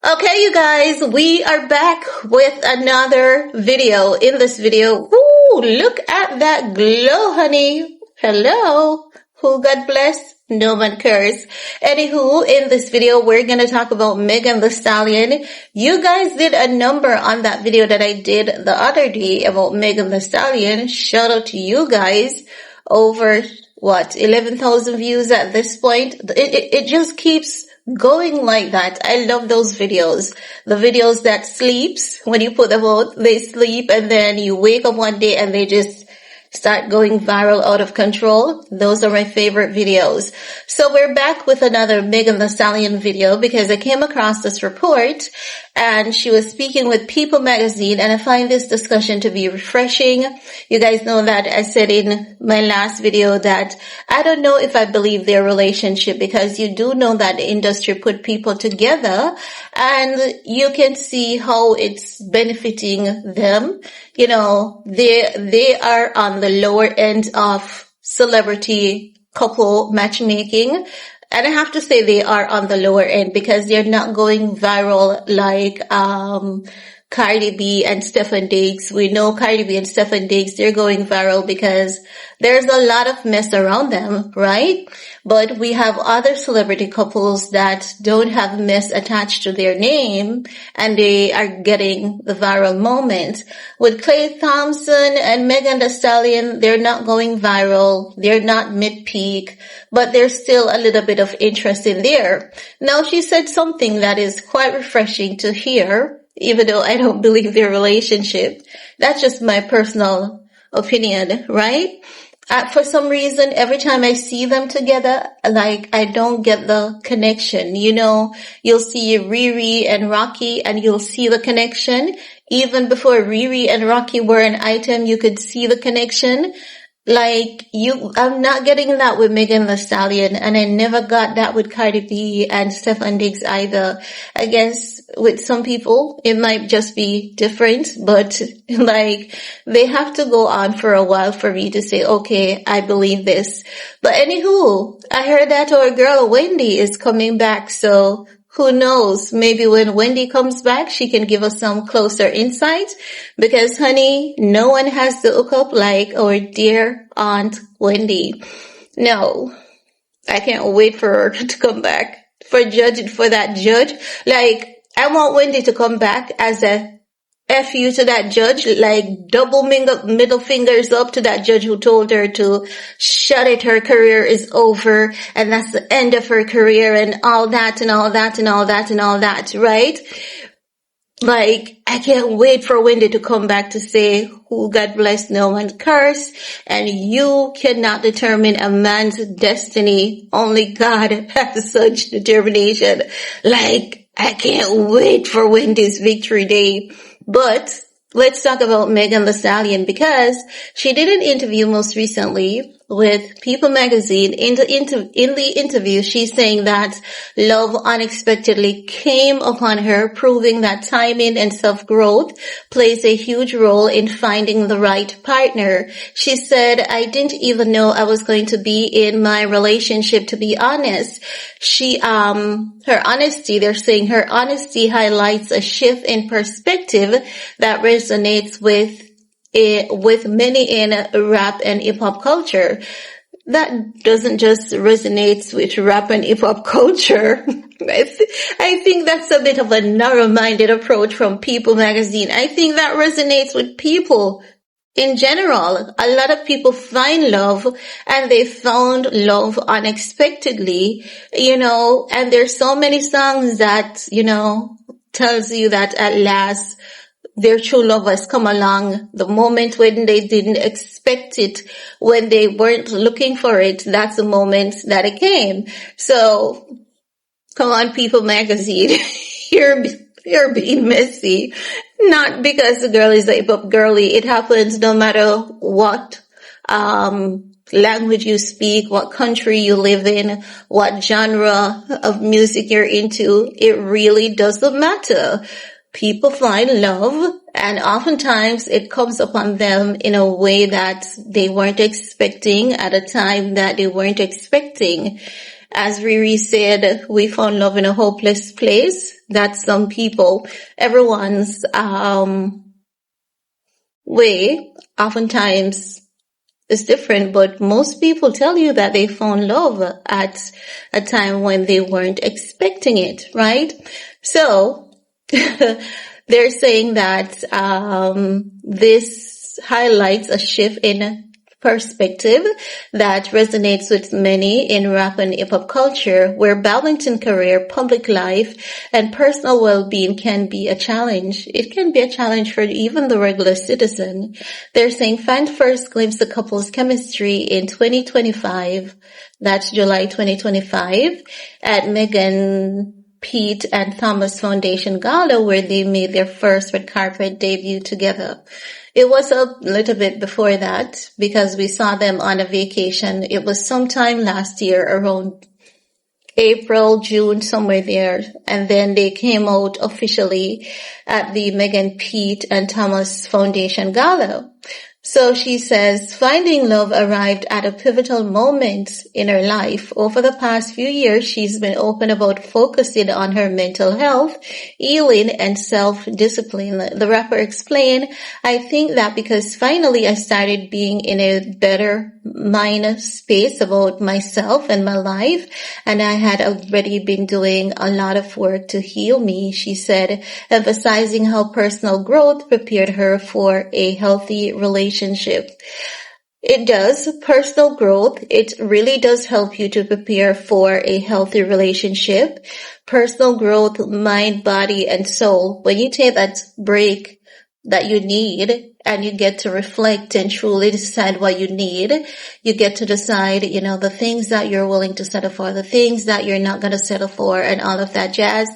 Okay, you guys, we are back with another video. In this video, woo, look at that glow, honey. Hello. Who God bless? No one cares. Anywho, in this video, we're going to talk about Megan Thee Stallion. You guys did a number on that video that I did the other day about Megan Thee Stallion. Shout out to you guys. Over, 11,000 views at this point. It just keeps going like that. I love those videos. The videos that sleeps, when you put them out, they sleep and then you wake up one day and they just start going viral out of control. Those are my favorite videos. So we're back with another Megan Thee Stallion video because I came across this report and she was speaking with People magazine, and I find this discussion to be refreshing. You guys know that I said in my last video that I don't know if I believe their relationship, because you do know that the industry put people together and you can see how it's benefiting them. You know, they are on the lower end of celebrity couple matchmaking. And I have to say they are on the lower end because they're not going viral like Cardi B and Stephen Diggs. We know Cardi B and Stephen Diggs, they're going viral because there's a lot of mess around them, right? But we have other celebrity couples that don't have mess attached to their name and they are getting the viral moment. With Klay Thompson and Megan Thee Stallion, they're not going viral. They're not mid-peak, but there's still a little bit of interest in there. Now, she said something that is quite refreshing to hear, even though I don't believe their relationship. That's just my personal opinion, right? For some reason, every time I see them together, like, I don't get the connection. You know, you'll see Riri and Rocky and you'll see the connection. Even before Riri and Rocky were an item, you could see the connection. Like, I'm not getting that with Megan Thee Stallion, and I never got that with Cardi B and Stephen Diggs either. I guess with some people, it might just be different, but like, they have to go on for a while for me to say, okay, I believe this. But anywho, I heard that our girl Wendy is coming back, so who knows? Maybe when Wendy comes back, she can give us some closer insight. Because, honey, no one has the hookup like our dear Aunt Wendy. No, I can't wait for her to come back. For that judge. Like, I want Wendy to come back as a F you to that judge, like double middle fingers up to that judge who told her to shut it, her career is over, and that's the end of her career, and all that, and all that, and all that, and all that, right? Like, I can't wait for Wendy to come back to say, who God bless, no one curse, and you cannot determine a man's destiny. Only God has such determination. Like, I can't wait for Wendy's victory day. But let's talk about Megan Thee Stallion, because she did an interview most recently with People magazine. In the interview, she's saying that love unexpectedly came upon her, proving that timing and self-growth plays a huge role in finding the right partner. She said, I didn't even know I was going to be in my relationship, to be honest. Her honesty, they're saying her honesty highlights a shift in perspective that resonates with many in rap and hip hop culture. That doesn't just resonate with rap and hip hop culture. I think that's a bit of a narrow-minded approach from People magazine. I think that resonates with people in general. A lot of people find love and they found love unexpectedly, you know, and there's so many songs that, you know, tells you that at last their true love has come along. The moment when they didn't expect it, when they weren't looking for it, that's the moment that it came. So, come on, People magazine. You're being messy. Not because the girl is a hip-hop girly. It happens no matter what language you speak, what country you live in, what genre of music you're into. It really doesn't matter. People find love, and oftentimes it comes upon them in a way that they weren't expecting at a time that they weren't expecting. As Riri said, we found love in a hopeless place. that some people, everyone's way oftentimes is different, but most people tell you that they found love at a time when they weren't expecting it, right? So they're saying that this highlights a shift in perspective that resonates with many in rap and hip-hop culture, where balancing career, public life, and personal well-being can be a challenge. It can be a challenge for even the regular citizen. They're saying fans first glimpsed the couple's chemistry in 2025, that's July 2025, at Megan, Pete, and Thomas Foundation Gala, where they made their first red carpet debut together. It was a little bit before that because we saw them on a vacation. It was sometime last year around April, June, somewhere there. And then they came out officially at the Megan, Pete, and Thomas Foundation Gala. So she says, finding love arrived at a pivotal moment in her life. Over the past few years, she's been open about focusing on her mental health, healing, and self-discipline. The rapper explained, I think that because finally I started being in a better mind space about myself and my life, and I had already been doing a lot of work to heal me, she said, emphasizing how personal growth prepared her for a healthy relationship. It does. Personal growth, it really does help you to prepare for a healthy relationship. Personal growth, mind, body, and soul. When you take that break that you need and you get to reflect and truly decide what you need, you get to decide, the things that you're willing to settle for, the things that you're not going to settle for, and all of that jazz.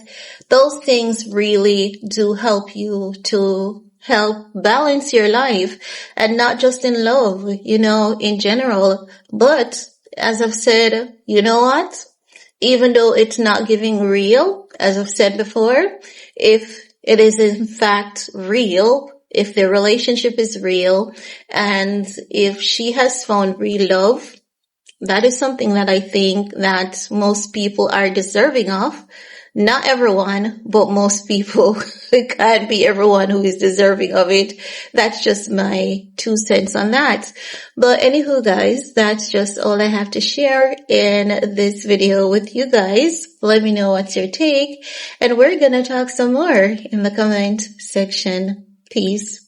Those things really do help you to help balance your life, and not just in love, in general. But as I've said, you know what? Even though it's not giving real, as I've said before, if it is in fact real, if the relationship is real, and if she has found real love, that is something that I think that most people are deserving of. Not everyone, but most people. It can't be everyone who is deserving of it. That's just my 2 cents on that. But anywho, guys, that's just all I have to share in this video with you guys. Let me know what's your take, and we're gonna talk some more in the comment section. Peace.